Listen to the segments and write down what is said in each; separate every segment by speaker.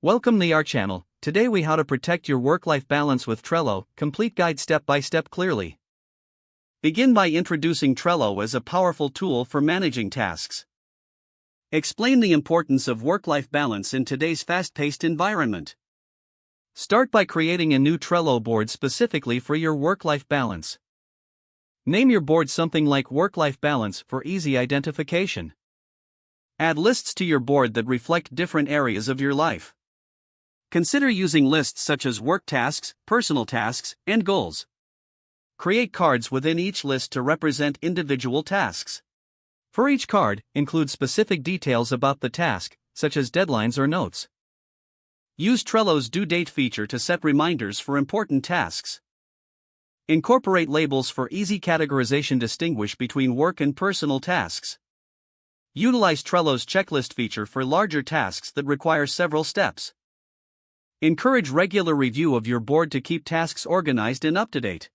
Speaker 1: Welcome to our channel. Today we how to protect your work-life balance with Trello, complete guide step by step clearly. Begin by introducing Trello as a powerful tool for managing tasks. Explain the importance of work-life balance in today's fast-paced environment. Start by creating a new Trello board specifically for your work-life balance. Name your board something like work-life balance for easy identification. Add lists to your board that reflect different areas of your life. Consider using lists such as work tasks, personal tasks, and goals. Create cards within each list to represent individual tasks. For each card, include specific details about the task, such as deadlines or notes. Use Trello's due date feature to set reminders for important tasks. Incorporate labels for easy categorization. Distinguish between work and personal tasks. Utilize Trello's checklist feature for larger tasks that require several steps. Encourage regular review of your board to keep tasks organized and up to date.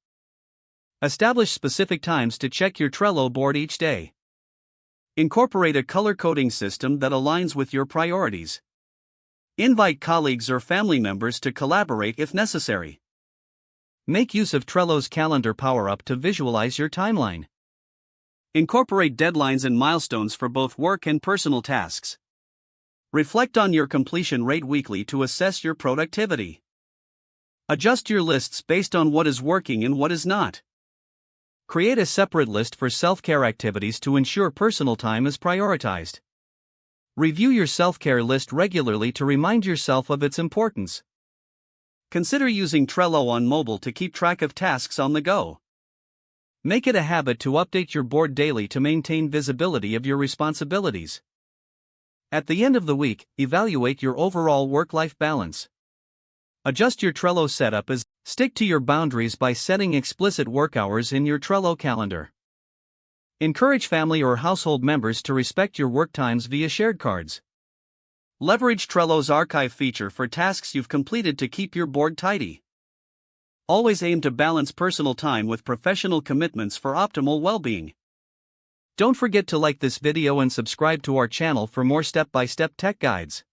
Speaker 1: Establish specific times to check your Trello board each day. Incorporate a color coding system that aligns with your priorities. Invite colleagues or family members to collaborate if necessary. Make use of Trello's calendar power-up to visualize your timeline. Incorporate deadlines and milestones for both work and personal tasks. Reflect on your completion rate weekly to assess your productivity. Adjust your lists based on what is working and what is not. Create a separate list for self-care activities to ensure personal time is prioritized. Review your self-care list regularly to remind yourself of its importance. Consider using Trello on mobile to keep track of tasks on the go. Make it a habit to update your board daily to maintain visibility of your responsibilities. At the end of the week, evaluate your overall work-life balance. Adjust your Trello setup as stick to your boundaries by setting explicit work hours in your Trello calendar. Encourage family or household members to respect your work times via shared cards. Leverage Trello's archive feature for tasks you've completed to keep your board tidy. Always aim to balance personal time with professional commitments for optimal well-being. Don't forget to like this video and subscribe to our channel for more step-by-step tech guides.